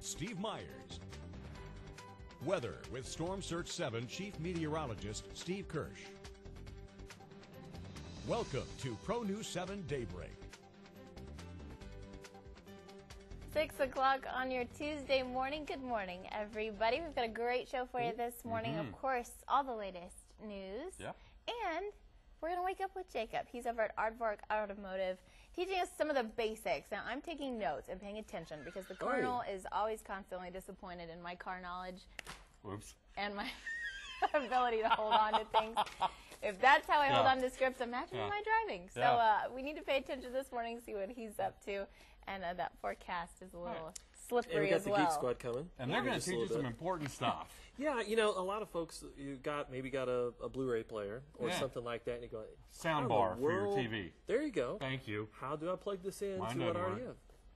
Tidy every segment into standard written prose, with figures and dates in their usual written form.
Steve Myers. Weather with Storm Surge 7 Chief Meteorologist Steve Kirsch. Welcome to Pro News 7 Daybreak. 6 o'clock on your Tuesday morning. Good morning, everybody. We've got a great show for you this morning. Of course, all the latest news. Yep. And we're going to wake up with Jacob. He's over at Aardvark Automotive teaching us some of the basics. Now, I'm taking notes and paying attention because the Colonel is always constantly disappointed in my car knowledge. Whoops. And my ability to hold on to things. If that's how I hold on to scripts, imagine my driving. So we need to pay attention this morning, see what he's up to. And that forecast is a little slippery as well. And we got the Geek Squad coming. And they're going to teach you some important stuff. Yeah, you know, a lot of folks, maybe got a Blu-ray player or something like that, and you go, soundbar for your TV. There you go. Thank you. How do I plug this in Mine to what I doesn't already work. have?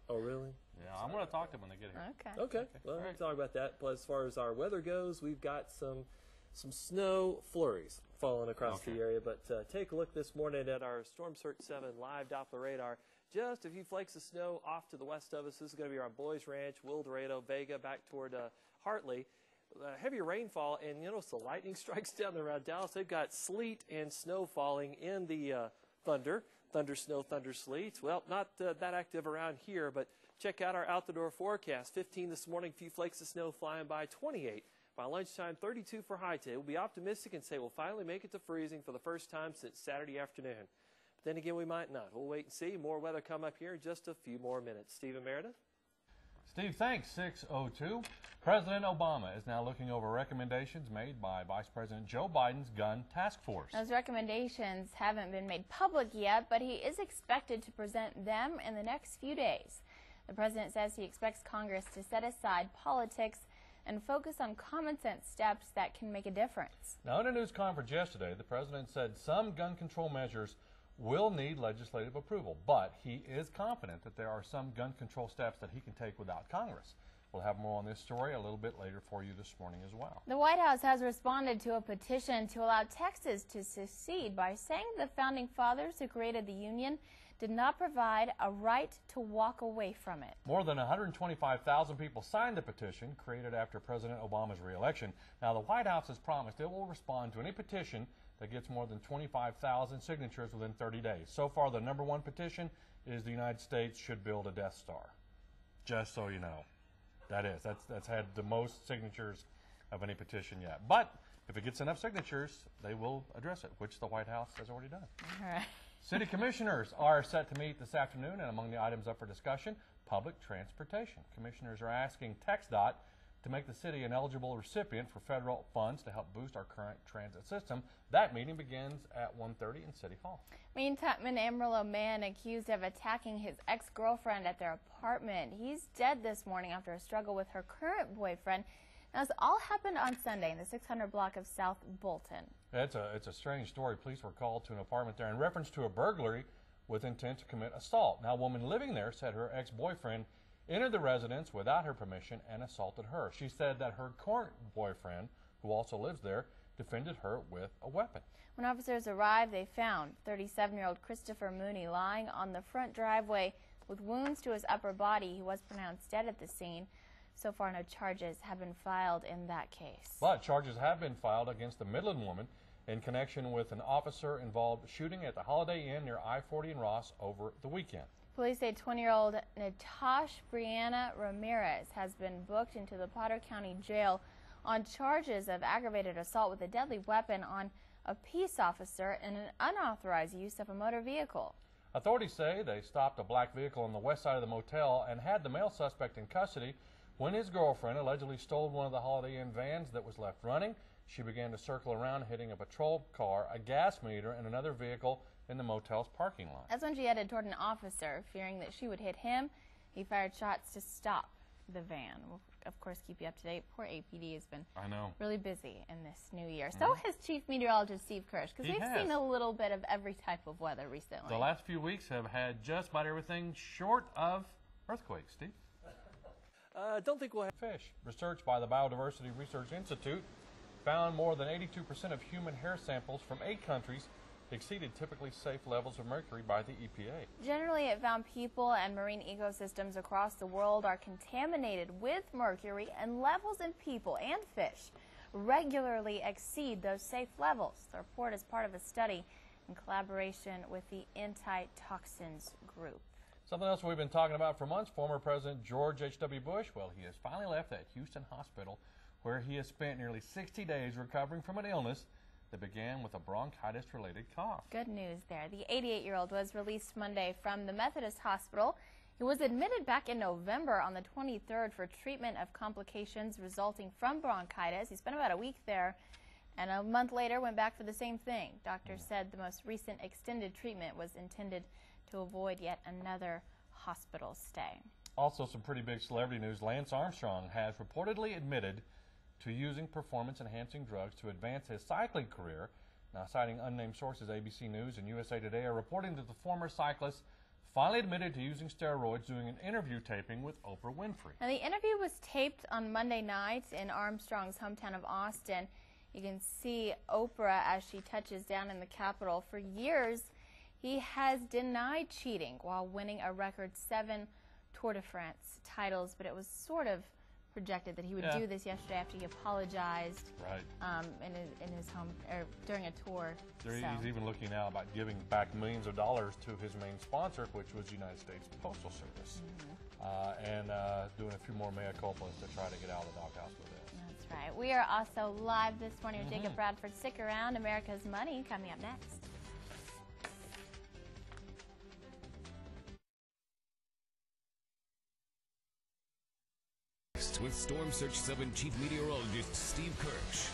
Oh, really? Yeah, I'm going to talk to them when they get here. Okay. Okay. Well, we'll talk about that. But as far as our weather goes, we've got some snow flurries falling across the area. But take a look this morning at our Storm Surge 7 live Doppler radar. Just a few flakes of snow off to the west of us. This is going to be our Boys Ranch, Wildorado, Vega, back toward Hartley. Heavier rainfall, and you notice the lightning strikes down around Dallas. They've got sleet and snow falling in the thunder snow, thunder sleet. Well, not that active around here, but check out our out-the-door forecast. 15 this morning, few flakes of snow flying by. 28 by lunchtime, 32 for high today. We'll be optimistic and say we'll finally make it to freezing for the first time since Saturday afternoon. But then again, we might not. We'll wait and see. More weather come up here in just a few more minutes. Stephen Meredith. Steve, thanks. 6:02. President Obama is now looking over recommendations made by Vice President Joe Biden's gun task force. Those recommendations haven't been made public yet, but he is expected to present them in the next few days. The president says he expects Congress to set aside politics and focus on common sense steps that can make a difference. Now, in a news conference yesterday, the president said some gun control measures will need legislative approval, but he is confident that there are some gun control steps that he can take without Congress. We'll have more on this story a little bit later for you this morning as well. The White House has responded to a petition to allow Texas to secede by saying the founding fathers who created the Union did not provide a right to walk away from it. More than 125,000 people signed the petition created after President Obama's re-election. Now, the White House has promised it will respond to any petition that gets more than 25,000 signatures within 30 days. So far, the #1 petition is the United States should build a Death Star. Just so you know. That's had the most signatures of any petition yet. But if it gets enough signatures, they will address it, which the White House has already done. All right. City commissioners are set to meet this afternoon, and among the items up for discussion, public transportation. Commissioners are asking TxDOT to make the city an eligible recipient for federal funds to help boost our current transit system. That meeting begins at 1:30 in City Hall. Meantime, an Amarillo man accused of attacking his ex-girlfriend at their apartment. He's dead this morning after a struggle with her current boyfriend. Now, this all happened on Sunday in the 600 block of South Bolton. It's a strange story. Police were called to an apartment there in reference to a burglary with intent to commit assault. Now, a woman living there said her ex-boyfriend entered the residence without her permission and assaulted her. She said that her current boyfriend, who also lives there, defended her with a weapon. When officers arrived, they found 37-year-old Christopher Mooney lying on the front driveway with wounds to his upper body. He was pronounced dead at the scene. So far, no charges have been filed in that case. But charges have been filed against the Midland woman in connection with an officer-involved shooting at the Holiday Inn near I-40 in Ross over the weekend. Police say 20-year-old Natasha Brianna Ramirez has been booked into the Potter County Jail on charges of aggravated assault with a deadly weapon on a peace officer and an unauthorized use of a motor vehicle. Authorities say they stopped a black vehicle on the west side of the motel and had the male suspect in custody when his girlfriend allegedly stole one of the Holiday Inn vans that was left running. She began to circle around, hitting a patrol car, a gas meter, and another vehicle in the motel's parking lot. That's when she headed toward an officer, fearing that she would hit him. He fired shots to stop the van. We'll, of course, keep you up to date. Poor APD has been really busy in this new year. So has Chief Meteorologist Steve Kirsch, because they've seen a little bit of every type of weather recently. The last few weeks have had just about everything short of earthquakes, Steve. Don't think we'll have fish. Research by the Biodiversity Research Institute found more than 82% of human hair samples from 8 countries exceeded typically safe levels of mercury by the EPA. Generally, it found people and marine ecosystems across the world are contaminated with mercury, and levels in people and fish regularly exceed those safe levels. The report is part of a study in collaboration with the Antitoxins Group. Something else we've been talking about for months, former President George H.W. Bush, well, he has finally left that Houston hospital where he has spent nearly 60 days recovering from an illness that began with a bronchitis-related cough. Good news there. The 88-year-old was released Monday from the Methodist Hospital. He was admitted back in November on the 23rd for treatment of complications resulting from bronchitis. He spent about a week there, and a month later went back for the same thing. Doctors said the most recent extended treatment was intended to avoid yet another hospital stay. Also, some pretty big celebrity news. Lance Armstrong has reportedly admitted to using performance-enhancing drugs to advance his cycling career. Now, citing unnamed sources, ABC News and USA Today are reporting that the former cyclist finally admitted to using steroids during an interview taping with Oprah Winfrey. Now, the interview was taped on Monday night in Armstrong's hometown of Austin. You can see Oprah as she touches down in the Capitol. For years, he has denied cheating while winning a record 7 Tour de France titles, but it was sort of projected that he would do this yesterday after he apologized in his home during a tour. He's even looking now about giving back millions of dollars to his main sponsor, which was the United States Postal Service, and doing a few more mea culpas to try to get out of the doghouse with this. That's right. We are also live this morning with Jacob Bradford. Stick around. America's Money coming up next. With Storm Surge 7 Chief Meteorologist Steve Kirsch.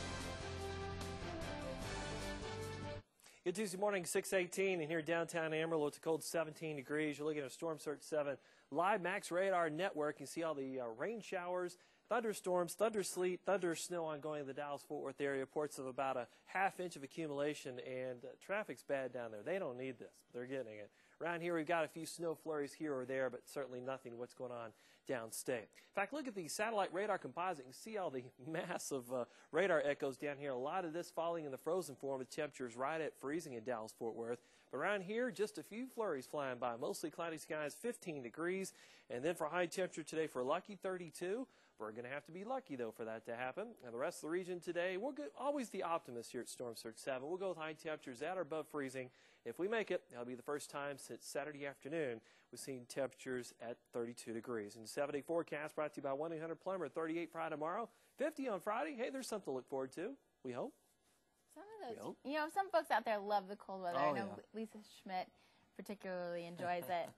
Good Tuesday morning, 6:18, and here downtown Amarillo, it's a cold 17 degrees. You're looking at a Storm Surge 7 live max radar network. You see all the rain showers, thunderstorms, thunder sleet, thunder snow ongoing in the Dallas-Fort Worth area. Reports of about a half-inch of accumulation, and traffic's bad down there. They don't need this, but they're getting it. Around here, we've got a few snow flurries here or there, but certainly nothing what's going on downstate. In fact, look at the satellite radar composite. You can see all the massive radar echoes down here. A lot of this falling in the frozen form with temperatures right at freezing in Dallas-Fort Worth. But around here, just a few flurries flying by. Mostly cloudy skies, 15 degrees. And then for high temperature today, for a lucky 32. We're going to have to be lucky, though, for that to happen. And the rest of the region today, we're always the optimist here at Storm Surge 7. We'll go with high temperatures at or above freezing. If we make it, that'll be the first time since Saturday afternoon we've seen temperatures at 32 degrees. And 7-day forecast brought to you by 1-800-PLUMBER. 38 Friday tomorrow, 50 on Friday. Hey, there's something to look forward to, we hope. Some of those, you know, some folks out there love the cold weather. I know Lisa Schmidt particularly enjoys it.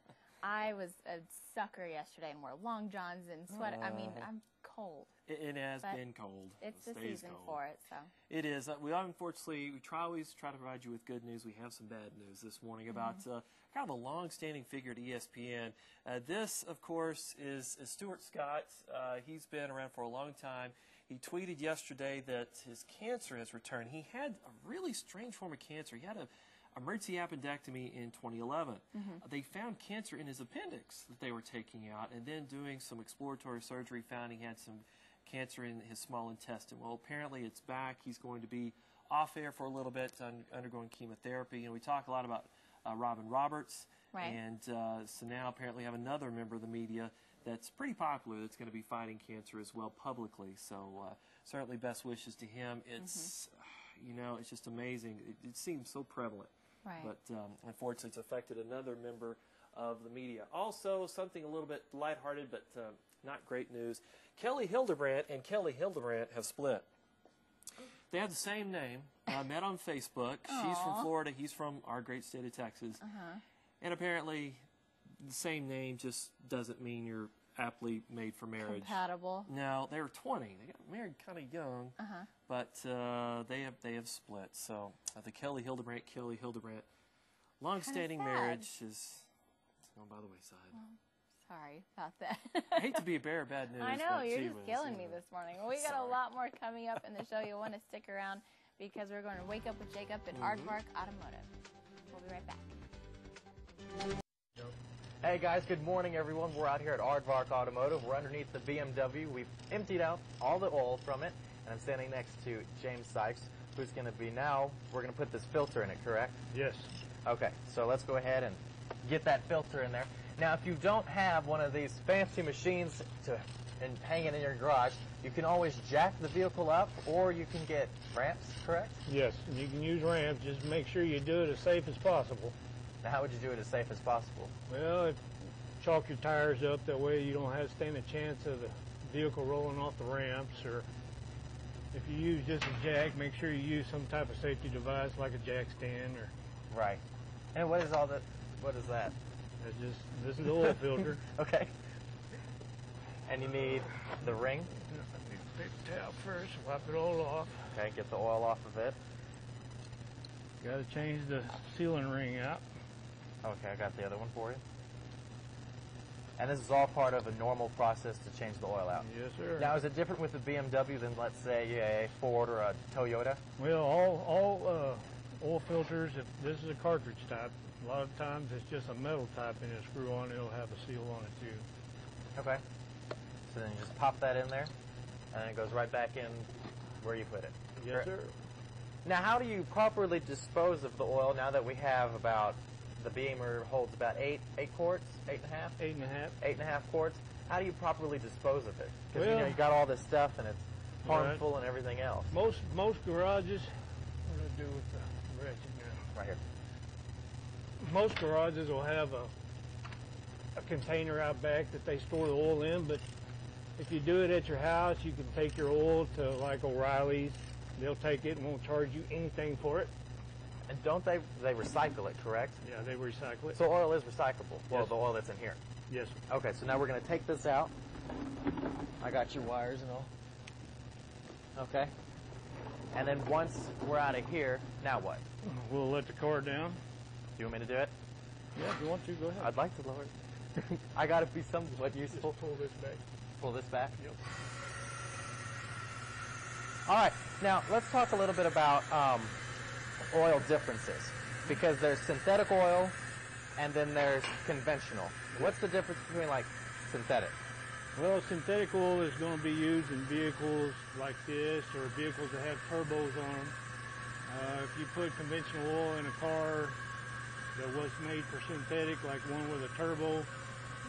I was a sucker yesterday and wore long johns and sweater. I mean, I'm cold. It has been cold. It's the season for it, so. It is. We unfortunately, always try to provide you with good news. We have some bad news this morning about kind of a long-standing figure at ESPN. This, of course, is Stuart Scott. He's been around for a long time. He tweeted yesterday that his cancer has returned. He had a really strange form of cancer. He had a emergency appendectomy in 2011. They found cancer in his appendix that they were taking out, and then doing some exploratory surgery found he had some cancer in his small intestine. Well, apparently it's back. He's going to be off air for a little bit, undergoing chemotherapy. You know, we talk a lot about Robin Roberts, and so now apparently have another member of the media that's pretty popular that's going to be fighting cancer as well publicly. So certainly best wishes to him. It's you know, it's just amazing. It seems so prevalent. But unfortunately, it's affected another member of the media. Also, something a little bit lighthearted, but not great news. Kelly Hildebrandt and Kelly Hildebrandt have split. They have the same name. Met on Facebook. She's from Florida. He's from our great state of Texas. And apparently, the same name just doesn't mean you're aptly made for marriage. Compatible. No, they were 20. They got married kind of young, but they have split. So the Kelly Hildebrandt, long-standing marriage is gone by the wayside. Well, sorry about that. I hate to be a bearer of bad news. I know, you're just killing me this morning. Well, we got a lot more coming up in the show. You'll want to stick around because we're going to wake up with Jacob at Aardvark Automotive. We'll be right back. Hey guys, good morning everyone. We're out here at Aardvark Automotive. We're underneath the BMW. We've emptied out all the oil from it, and I'm standing next to James Sykes, who's going to be now, we're going to put this filter in it, correct? Yes. Okay, so let's go ahead and get that filter in there. Now, if you don't have one of these fancy machines and hang it in your garage, you can always jack the vehicle up, or you can get ramps, correct? Yes, and you can use ramps. Just make sure you do it as safe as possible. Now, how would you do it as safe as possible? Well, chalk your tires up. That way you don't have to stand a chance of the vehicle rolling off the ramps. Or if you use just a jack, make sure you use some type of safety device like a jack stand. Or Right. And what is all that? What is that? this is the oil filter. Okay. And you need the ring. Paper towel first, wipe it all off. Okay, get the oil off of it. Got to change the sealing ring out. Okay, I got the other one for you. And this is all part of a normal process to change the oil out. Yes, sir. Now, is it different with the BMW than, let's say, a Ford or a Toyota? Well, all oil filters, if this is a cartridge type, a lot of times it's just a metal type and a screw on, it'll have a seal on it too. Okay. So then you just pop that in there, and then it goes right back in where you put it. Yes, sir. Now, how do you properly dispose of the oil now that we have about, the Beamer holds about 8 quarts, 8.5? 8.5. 8.5 quarts. How do you properly dispose of it? Because Well, you got all this stuff and it's harmful and everything else. Most garages, what do I do with the ratchet now? Right here. Most garages will have a container out back that they store the oil in, but if you do it at your house, you can take your oil to like O'Reilly's. They'll take it and won't charge you anything for it. And don't they recycle it, correct? Yeah, they recycle it. So oil is recyclable. Well, Yes. the oil that's in here. Yes, sir. Okay, so now we're going to take this out. I got your wires and all. Okay. And then once we're out of here, now what? We'll let the car down. Do you want me to do it? Yeah, if you want to, go ahead. I'd like to lower it. I got to be somewhat useful. Just pull this back. Pull this back? Yep. All right. Now, let's talk a little bit about oil differences. Because there's synthetic oil and then there's conventional. What's the difference between, like, synthetic? Well, synthetic oil is going to be used in vehicles like this or vehicles that have turbos on them. If you put conventional oil in a car that was made for synthetic, like one with a turbo,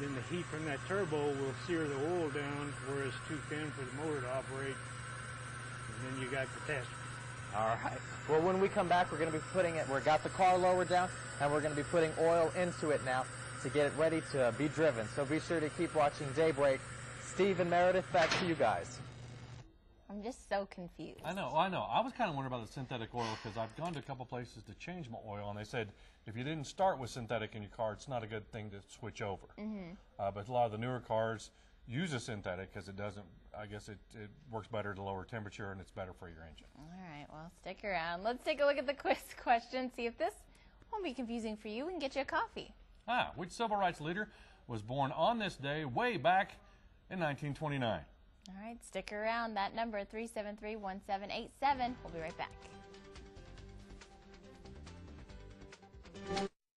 then the heat from that turbo will sear the oil down where it's too thin for the motor to operate. And then you got the tester. All right. Well, when we come back, we're going to be putting it, we've got the car lowered down, and we're going to be putting oil into it now to get it ready to be driven. So be sure to keep watching Daybreak. Steve and Meredith, back to you guys. I'm just so confused. I know. I was kind of wondering about the synthetic oil because I've gone to a couple places to change my oil, and they said if you didn't start with synthetic in your car, it's not a good thing to switch over. But a lot of the newer cars use a synthetic because it doesn't, I guess it works better at a lower temperature and it's better for your engine. All right, well, stick around. Let's take a look at the quiz question, see if this won't be confusing for you. We can get you a coffee. Which civil rights leader was born on this day way back in 1929? All right, stick around. That number, 373-1787. We'll be right back.